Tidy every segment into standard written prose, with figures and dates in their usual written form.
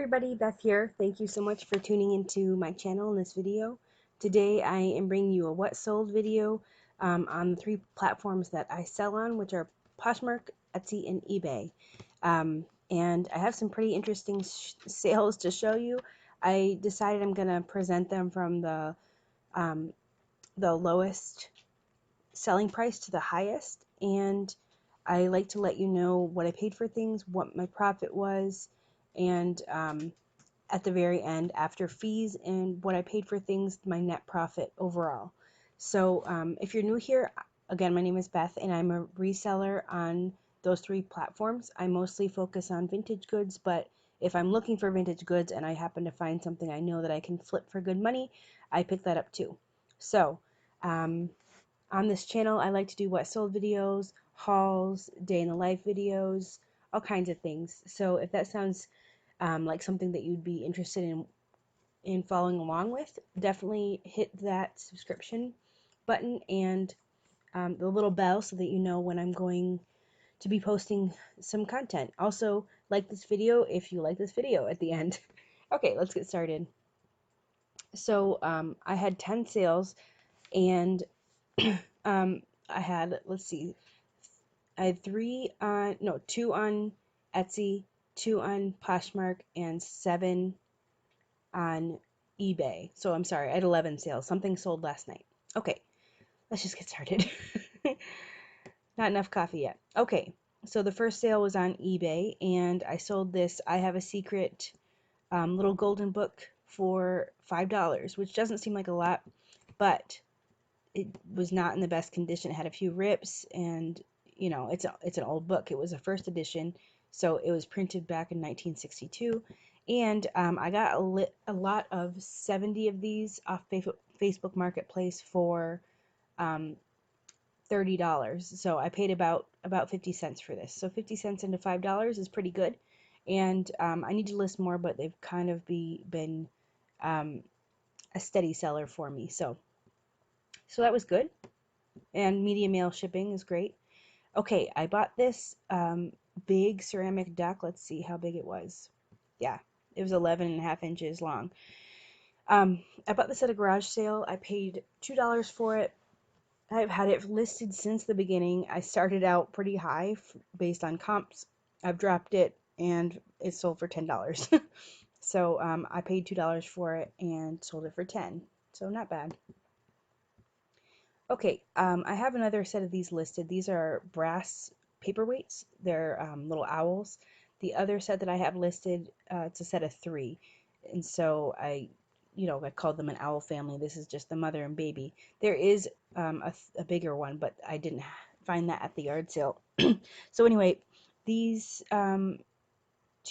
everybody, Beth here. Thank you so much for tuning into my channel in this video. Today I am bringing you a what sold video on the three platforms that I sell on, which are Poshmark, Etsy, and eBay. And I have some pretty interesting sales to show you. I decided I'm going to present them from the lowest selling price to the highest, and I like to let you know what I paid for things, what my profit was, and at the very end, after fees and what I paid for things, my net profit overall. So if you're new here, again, my name is Beth, and I'm a reseller on those three platforms. I mostly focus on vintage goods, but if I'm looking for vintage goods and I happen to find something I know that I can flip for good money, I pick that up too. So on this channel, I like to do what sold videos, hauls, day in the life videos, all kinds of things. So if that sounds like something that you'd be interested in following along with, definitely hit that subscription button and the little bell so that you know when I'm going to be posting some content. Also, like this video if you like this video at the end. Okay, let's get started. So I had 10 sales, and I had, let's see, I had two on Etsy, two on Poshmark, and 7 on eBay. So I'm sorry, I had 11 sales. Something sold last night. Okay, let's just get started. Not enough coffee yet. Okay, so the first sale was on eBay, and I sold this I Have a Secret little golden book for $5, which doesn't seem like a lot, but it was not in the best condition. It had a few rips, and you know, it's an old book. It was a first edition, so it was printed back in 1962. And I got a lot of 70 of these off Facebook Marketplace for $30. So I paid about 50 cents for this. So 50 cents into $5 is pretty good. And I need to list more, but they've kind of been a steady seller for me. So that was good. And medium mail shipping is great. Okay, I bought this big ceramic duck. Let's see how big it was. Yeah, it was 11.5 inches long. I bought this at a garage sale. I paid $2 for it. I've had it listed since the beginning. I started out pretty high based on comps. I've dropped it, and it sold for $10. So I paid $2 for it and sold it for 10. So not bad. Okay, I have another set of these listed. These are brass paperweights. They're little owls. The other set that I have listed, it's a set of 3. And so I called them an owl family. This is just the mother and baby. There is a bigger one, but I didn't find that at the yard sale. So anyway, these 2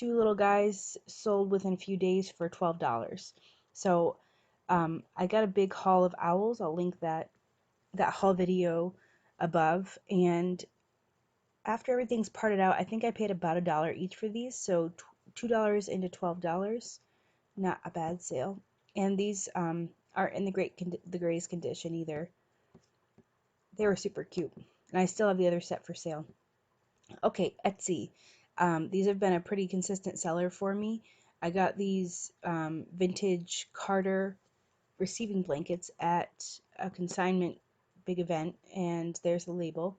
little guys sold within a few days for $12. So I got a big haul of owls. I'll link that haul video above, and after everything's parted out, I think I paid about $1 each for these, so $2 into $12, not a bad sale. And these aren't in the greatest condition either. They were super cute, and I still have the other set for sale. Okay, Etsy. These have been a pretty consistent seller for me. I got these vintage Carter receiving blankets at a consignment big event, and there's the label.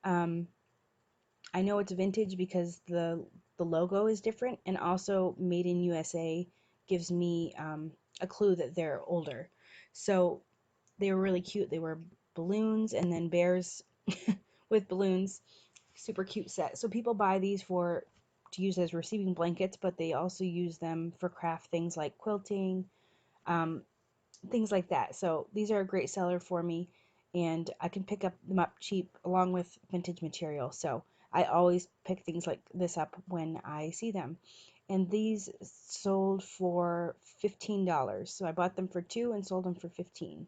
I know it's vintage because the logo is different, and also made in USA gives me a clue that they're older. So they were really cute. They were balloons and then bears with balloons. Super cute set. So people buy these to use as receiving blankets, but they also use them for craft things like quilting, things like that. So these are a great seller for me, and I can pick them up cheap along with vintage material. So I always pick things like this up when I see them. And these sold for $15. So I bought them for 2 and sold them for 15.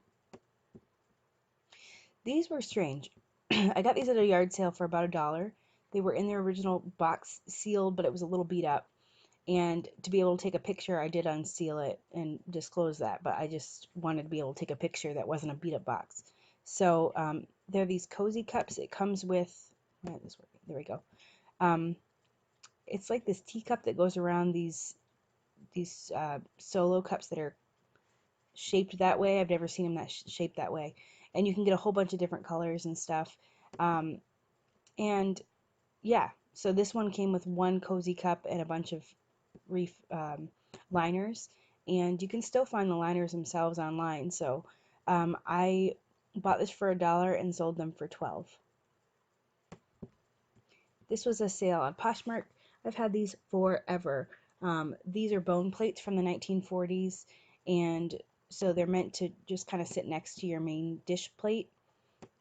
These were strange. I got these at a yard sale for about $1. They were in their original box, sealed, but it was a little beat up. And to be able to take a picture, I did unseal it and disclose that, but I just wanted to be able to take a picture that wasn't a beat up box. So they're these cozy cups. It comes with, there we go. It's like this teacup that goes around these these solo cups that are shaped that way. I've never seen them that shaped that way. And you can get a whole bunch of different colors and stuff. Um, and yeah, so this one came with one cozy cup and a bunch of reef liners. And you can still find the liners themselves online. So I bought this for $1 and sold them for 12. This was a sale on Poshmark. I've had these forever. These are bone plates from the 1940s, and so they're meant to just kind of sit next to your main dish plate,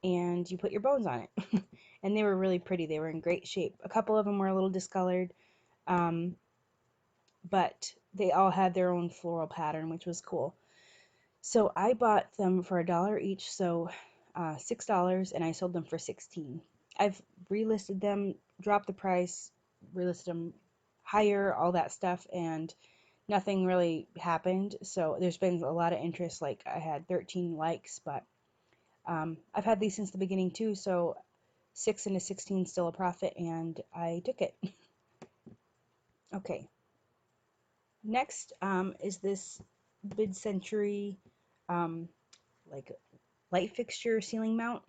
and you put your bones on it. And they were really pretty. They were in great shape. A couple of them were a little discolored, um, but they all had their own floral pattern, which was cool. So I bought them for $1 each, so $6, and I sold them for 16. I've relisted them, dropped the price, relisted them higher, all that stuff, and nothing really happened. So there's been a lot of interest. Like I had 13 likes, but I've had these since the beginning too. So 6 into 16 is still a profit, and I took it. Okay, next is this mid-century um, like light fixture ceiling mount,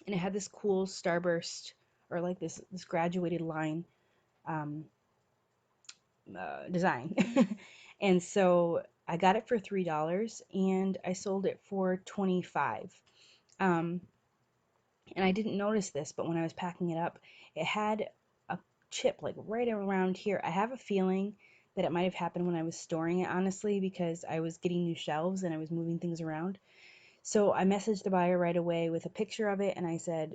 and it had this cool starburst or like this graduated line um, design. And so I got it for $3 and I sold it for 25. Um, and I didn't notice this, but when I was packing it up, it had a chip like right around here. I have a feeling that it might have happened when I was storing it, honestly, because I was getting new shelves and I was moving things around. So I messaged the buyer right away with a picture of it, and I said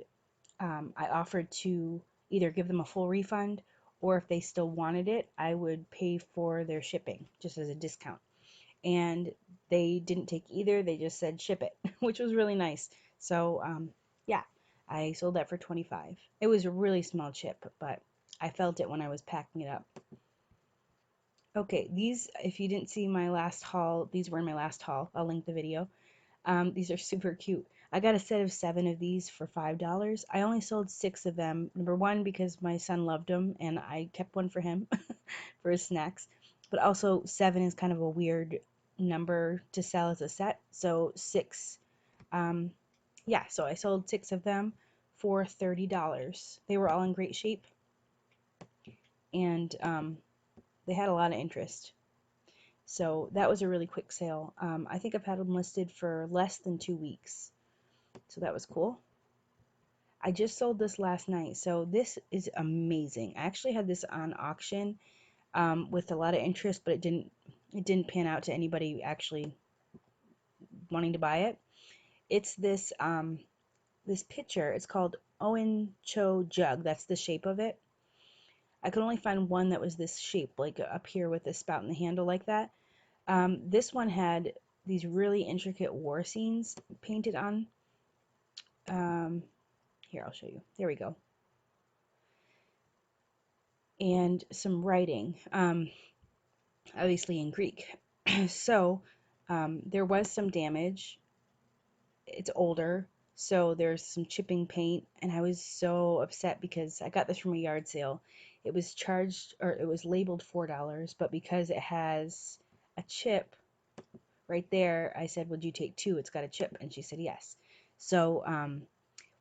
I offered to either give them a full refund, or if they still wanted it, I would pay for their shipping just as a discount. And they didn't take either. They just said ship it, which was really nice. So yeah, I sold that for 25. It was a really small chip, but I felt it when I was packing it up. Okay, these, if you didn't see my last haul, these were in my last haul. I'll link the video. These are super cute. I got a set of 7 of these for $5. I only sold 6 of them. Number one, because my son loved them and I kept one for him for his snacks. But also 7 is kind of a weird number to sell as a set. So 6. Um, yeah, so I sold 6 of them for $30. They were all in great shape, and they had a lot of interest. So that was a really quick sale. I think I've had them listed for less than 2 weeks. So that was cool. I just sold this last night, so this is amazing. I actually had this on auction with a lot of interest, but it didn't pan out to anybody actually wanting to buy it. It's this pitcher. It's called Owen Cho Jug. That's the shape of it. I could only find one that was this shape, like up here with the spout and the handle like that. This one had these really intricate war scenes painted on. Um, Here, I'll show you. There we go. And some writing, obviously in Greek. So there was some damage. It's older, so there's some chipping paint, and I was so upset because I got this from a yard sale. It was charged, or it was labeled $4, but because it has a chip right there, I said, "Would you take 2? It's got a chip," and she said yes. So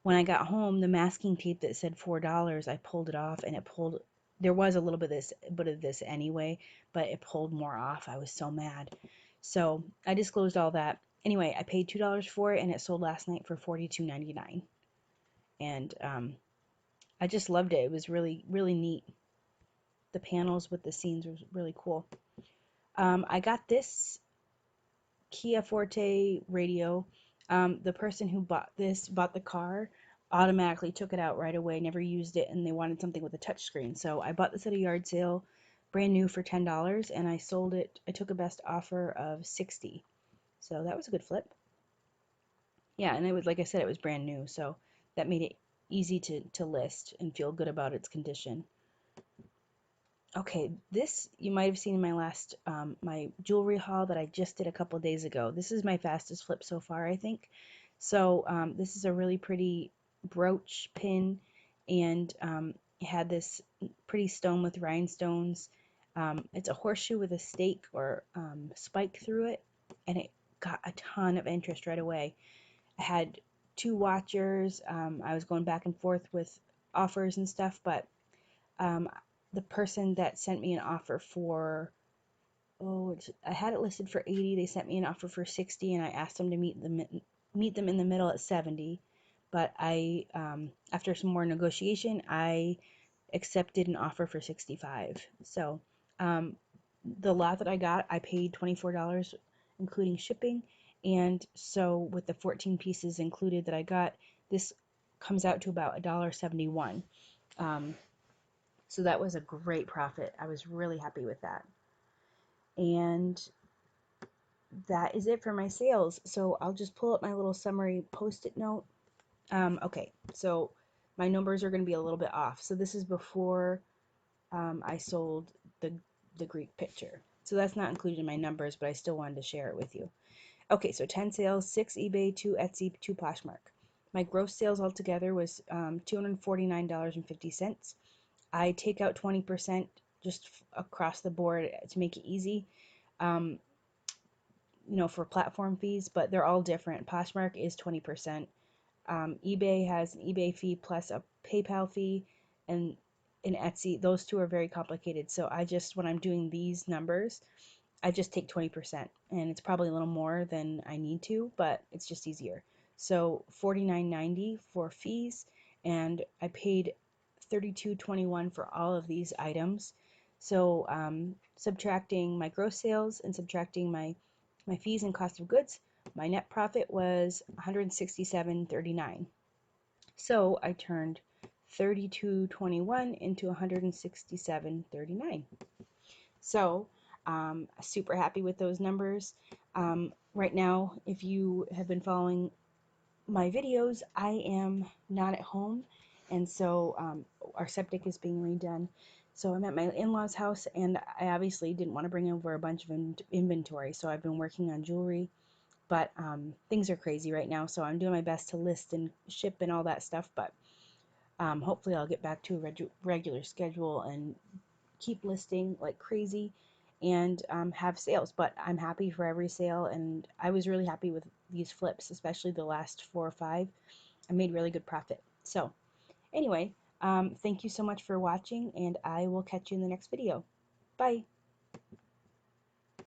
when I got home, the masking tape that said $4, I pulled it off, and it pulled. There was a little bit of this anyway, but it pulled more off. I was so mad. So I disclosed all that. Anyway, I paid $2 for it, and it sold last night for $42.99. And I just loved it. It was really, really neat. The panels with the scenes was really cool. I got this Kia Forte radio. The person who bought the car, automatically took it out right away, never used it, and they wanted something with a touchscreen. So I bought this at a yard sale, brand new for $10, and I sold it. I took a best offer of 60. So that was a good flip. Yeah, and it was, like I said, it was brand new, so that made it easy to list and feel good about its condition. Okay, this you might have seen in my last my jewelry haul that I just did a couple days ago. This is my fastest flip so far, I think. So this is a really pretty brooch pin, and it had this pretty stone with rhinestones. It's a horseshoe with a stake or spike through it, and it got a ton of interest right away. I had 2 watchers. I was going back and forth with offers and stuff, but um, the person that sent me an offer for, I had it listed for 80. They sent me an offer for 60, and I asked them to meet them in the middle at 70. But after some more negotiation, I accepted an offer for 65. So um, the lot that I got, I paid $24, including shipping. And so with the 14 pieces included that I got, this comes out to about $1.71. Um, so that was a great profit. I was really happy with that. And that is it for my sales. So I'll just pull up my little summary post-it note. Okay, so my numbers are going to be a little bit off. So this is before I sold the Greek picture. So that's not included in my numbers, but I still wanted to share it with you. Okay, so 10 sales, 6 eBay, 2 Etsy, 2 Poshmark. My gross sales altogether was $249.50. I take out 20% just across the board to make it easy. Um, for platform fees, but they're all different. Poshmark is 20%. eBay has an eBay fee plus a PayPal fee, and in Etsy, those two are very complicated. So when I'm doing these numbers, I just take 20%, and it's probably a little more than I need to, but it's just easier. So $49.90 for fees, and I paid $32.21 for all of these items. So subtracting my gross sales and subtracting my fees and cost of goods, my net profit was $167.39. So I turned $32.21 into $167.39. So super happy with those numbers. Right now, if you have been following my videos, I am not at home, and so our septic is being redone. So I'm at my in-laws' house, and I obviously didn't want to bring over a bunch of inventory, so I've been working on jewelry, but things are crazy right now, so I'm doing my best to list and ship and all that stuff, but hopefully I'll get back to a regular schedule and keep listing like crazy and have sales. But I'm happy for every sale, and I was really happy with these flips, especially the last 4 or 5. I made really good profit. So anyway, thank you so much for watching, and I will catch you in the next video. Bye.